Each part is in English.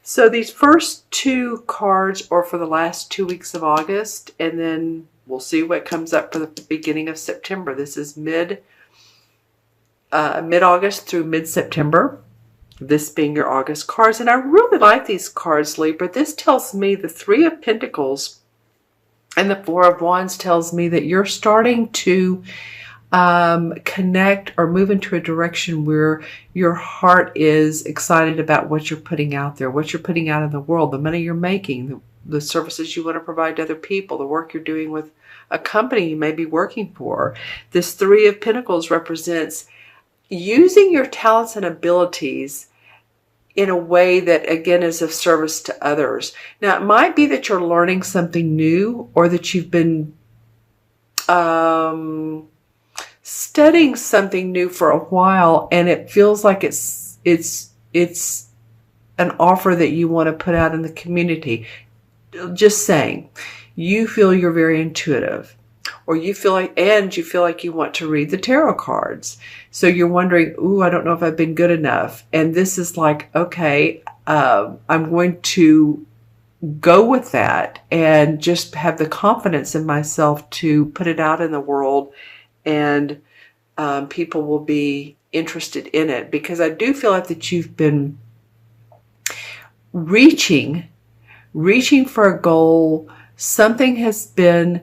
So these first two cards are for the last 2 weeks of August, and then we'll see what comes up for the beginning of September. This is mid-August through mid-September, this being your August cards. And I really like these cards, Libra. This tells me the Three of Pentacles and the Four of Wands tells me that you're starting to connect or move into a direction where your heart is excited about what you're putting out there, what you're putting out in the world, the money you're making, the services you want to provide to other people, the work you're doing with a company you may be working for. This Three of Pentacles represents using your talents and abilities in a way that, again, is of service to others. Now, it might be that you're learning something new, or that you've been studying something new for a while, and it feels like it's an offer that you want to put out in the community. Just saying, you feel you're very intuitive, or you feel like you want to read the tarot cards. So you're wondering, ooh, I don't know if I've been good enough. And this is like, okay, I'm going to go with that and just have the confidence in myself to put it out in the world, and people will be interested in it, because I do feel like that you've been reaching for a goal. Something has been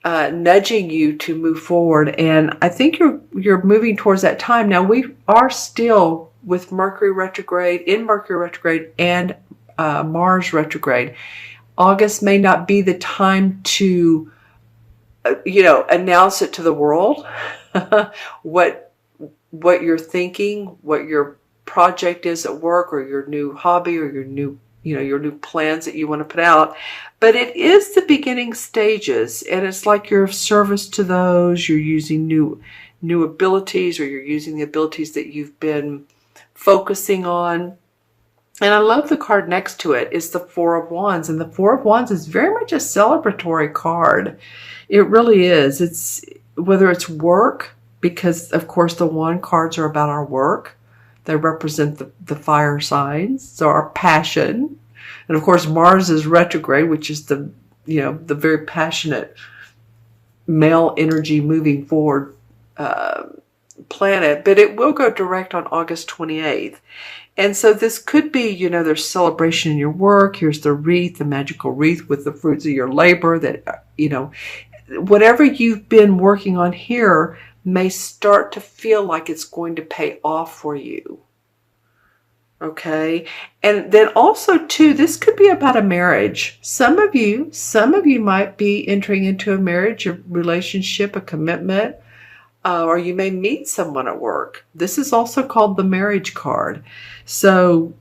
nudging you to move forward, and I think you're moving towards that time. Now, we are still with Mercury retrograde and Mars retrograde. August may not be the time to announce it to the world, what you're thinking, what your project is at work, or your new hobby, or your new plans that you want to put out. But it is the beginning stages, and it's like you're of service to those. You're using new abilities, or you're using the abilities that you've been focusing on. And I love the card next to it is the Four of Wands, and the Four of Wands is very much a celebratory card. It really is. It's whether it's work, because of course the Wand cards are about our work. They represent the fire signs, so our passion. And of course Mars is retrograde, which is the very passionate male energy moving forward planet. But it will go direct on August 28th. And so this could be, there's celebration in your work. Here's the wreath, the magical wreath with the fruits of your labor that, whatever you've been working on here may start to feel like it's going to pay off for you. Okay. And then also too, this could be about a marriage. Some of you might be entering into a marriage, a relationship, a commitment, or you may meet someone at work. This is also called the marriage card. So,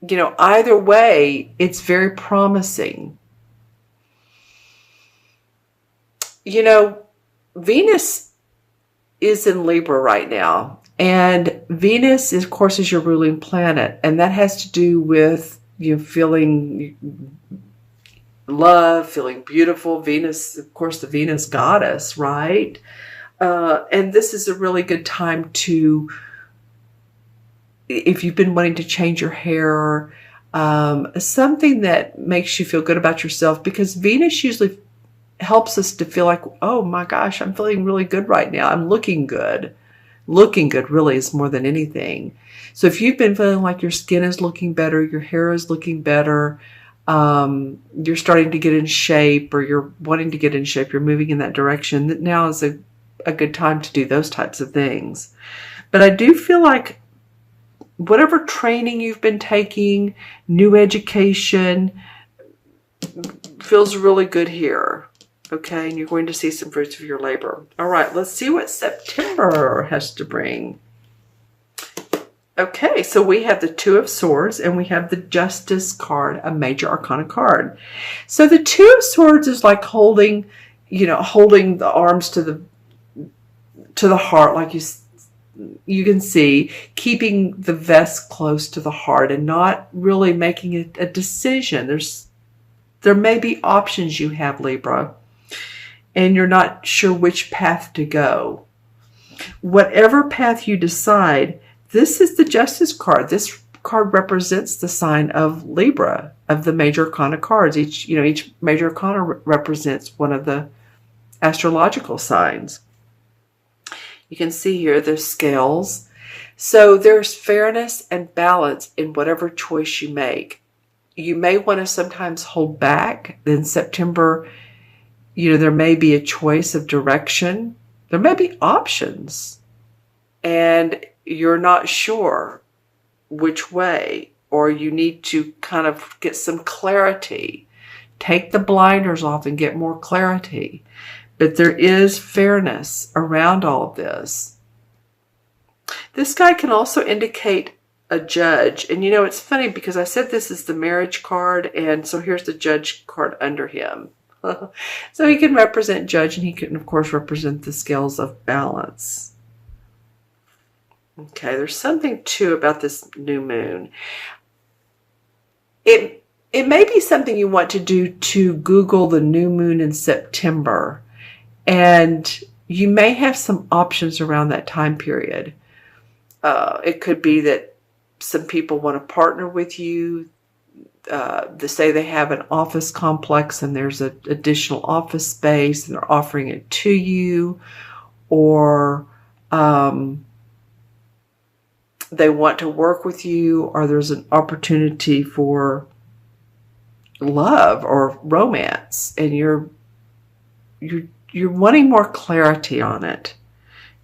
either way, it's very promising. Venus is in Libra right now. And Venus, of course, is your ruling planet. And that has to do with feeling love, feeling beautiful. Venus, of course, the Venus goddess, right? And this is a really good time to, if you've been wanting to change your hair, something that makes you feel good about yourself, because Venus usually helps us to feel like, oh my gosh, I'm feeling really good right now. I'm looking good. Looking good really is more than anything. So if you've been feeling like your skin is looking better, your hair is looking better, you're starting to get in shape, or you're wanting to get in shape, you're moving in that direction, that now is a good time to do those types of things. But I do feel like whatever training you've been taking, new education, feels really good here. Okay, and you're going to see some fruits of your labor. All right, let's see what September has to bring. Okay, so we have the Two of Swords, and we have the Justice card, a major arcana card. So the Two of Swords is like holding the arms to the heart, like you can see, keeping the vest close to the heart and not really making a decision. There may be options you have, Libra, and you're not sure which path to go. Whatever path you decide, this is the Justice card. This card represents the sign of Libra, of the major arcana cards. Each major arcana represents one of the astrological signs. You can see here there's scales. So there's fairness and balance in whatever choice you make. You may want to sometimes hold back. In September, there may be a choice of direction. There may be options. And you're not sure which way, or you need to kind of get some clarity. Take the blinders off and get more clarity. But there is fairness around all of this. This guy can also indicate a judge. And it's funny because I said this is the marriage card, and so here's the judge card under him. So he can represent judge, and he can, of course, represent the scales of balance. Okay, there's something, too, about this new moon. It may be something you want to do to Google the new moon in September. And you may have some options around that time period. It could be that some people want to partner with you. They say they have an office complex and there's an additional office space and they're offering it to you. Or they want to work with you, or there's an opportunity for love or romance, and you're wanting more clarity on it.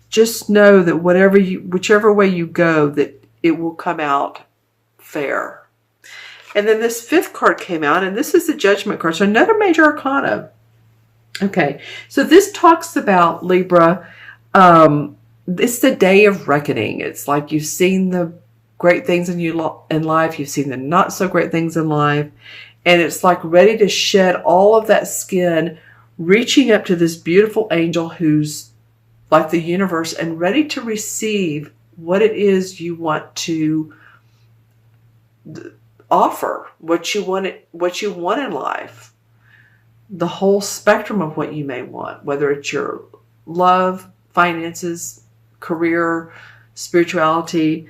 Just know that whichever way you go, that it will come out fair. And then this fifth card came out, and this is the Judgment card. So another major arcana. Okay, so this talks about Libra. It's the day of reckoning. It's like you've seen the great things in life. You've seen the not so great things in life. And it's like ready to shed all of that skin, reaching up to this beautiful angel who's like the universe and ready to receive what it is you want to offer, what you want in life. The whole spectrum of what you may want, whether it's your love, finances, career, spirituality.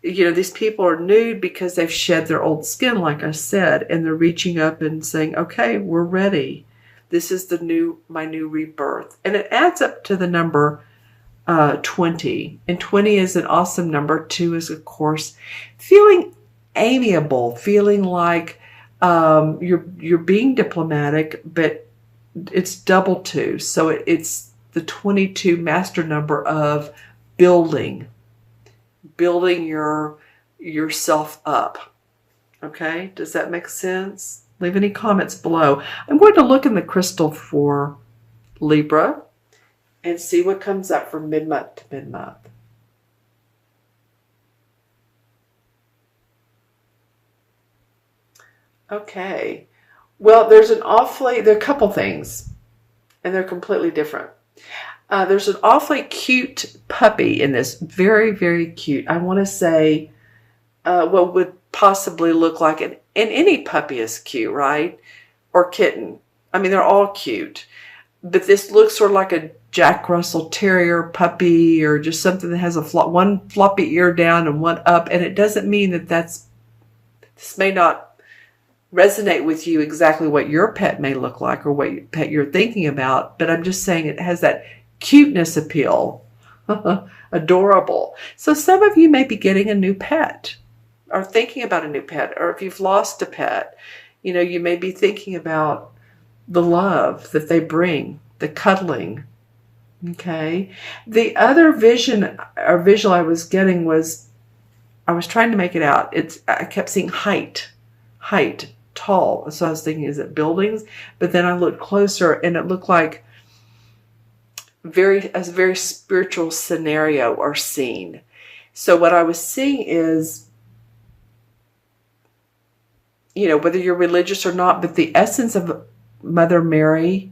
These people are nude because they've shed their old skin, like I said, and they're reaching up and saying, okay, we're ready. This is my new rebirth. And it adds up to the number 20. And 20 is an awesome number. 2 is, of course, feeling amiable, feeling like you're being diplomatic, but it's double 2. So it's the 22 master number of building yourself up. Okay, does that make sense? Leave any comments below. I'm going to look in the crystal for Libra and see what comes up from mid-month to mid-month. Okay, well, there are a couple things, and they're completely different. There's an awfully cute puppy in this. Very, very cute. I want to say what would possibly look like and any puppy is cute, right? Or kitten. I mean, they're all cute. But this looks sort of like a Jack Russell Terrier puppy, or just something that has one floppy ear down and one up. And it doesn't mean that this may not resonate with you exactly what your pet may look like or what pet you're thinking about. But I'm just saying it has that cuteness appeal. Adorable. So some of you may be getting a new pet, or thinking about a new pet, or if you've lost a pet, you may be thinking about the love that they bring, the cuddling. Okay. The other vision or visual I was getting was, I was trying to make it out. I kept seeing height, tall. So I was thinking, is it buildings? But then I looked closer and it looked like a very spiritual scenario or scene. So what I was seeing is, whether you're religious or not, but the essence of Mother Mary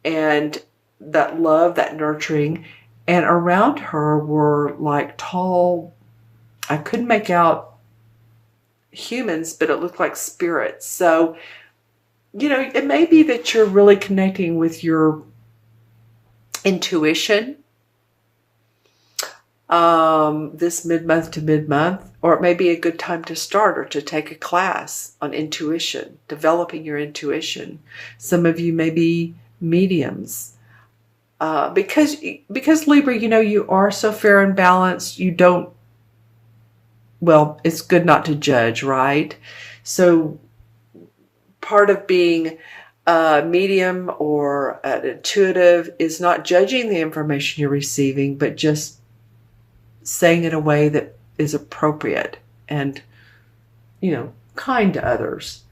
and that love, that nurturing, and around her were like tall, I couldn't make out humans, but it looked like spirits. So, it may be that you're really connecting with your intuition. this mid-month to mid-month, or it may be a good time to start or to take a class on intuition, developing your intuition. Some of you may be mediums. Because Libra, you are so fair and balanced, you don't, well, it's good not to judge, right? So part of being a medium or an intuitive is not judging the information you're receiving, but just saying it in a way that is appropriate and, kind to others.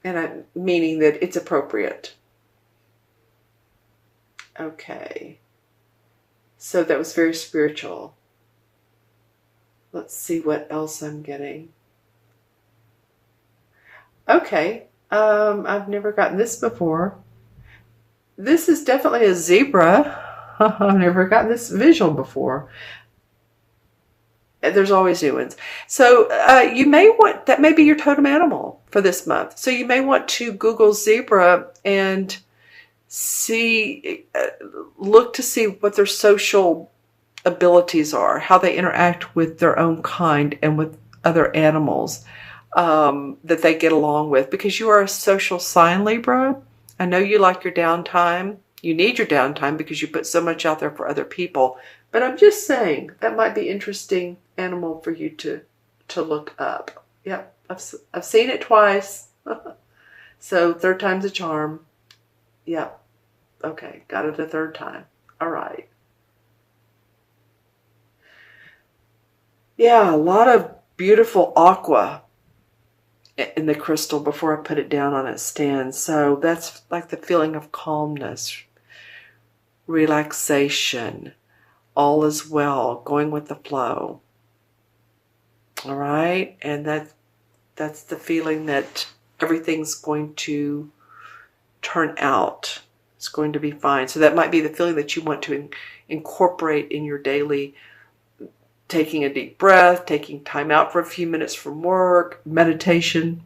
And I'm meaning that it's appropriate. Okay. So that was very spiritual. Let's see what else I'm getting. Okay. I've never gotten this before. This is definitely a zebra. I've never gotten this visual before. There's always new ones. So you may want, that may be your totem animal for this month. So you may want to Google zebra and look to see what their social abilities are, how they interact with their own kind and with other animals that they get along with. Because you are a social sign, Libra. I know you like your downtime. You need your downtime because you put so much out there for other people. But I'm just saying that might be interesting animal for you to look up. Yep, I've seen it twice. So third time's a charm. Yep. Okay, got it a third time. All right. Yeah, a lot of beautiful aqua in the crystal before I put it down on its stand. So that's like the feeling of calmness, relaxation, all is well, going with the flow. All right, and that's the feeling that everything's going to turn out. It's going to be fine. So that might be the feeling that you want to incorporate in your daily, taking a deep breath, taking time out for a few minutes from work, meditation,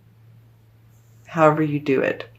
however you do it.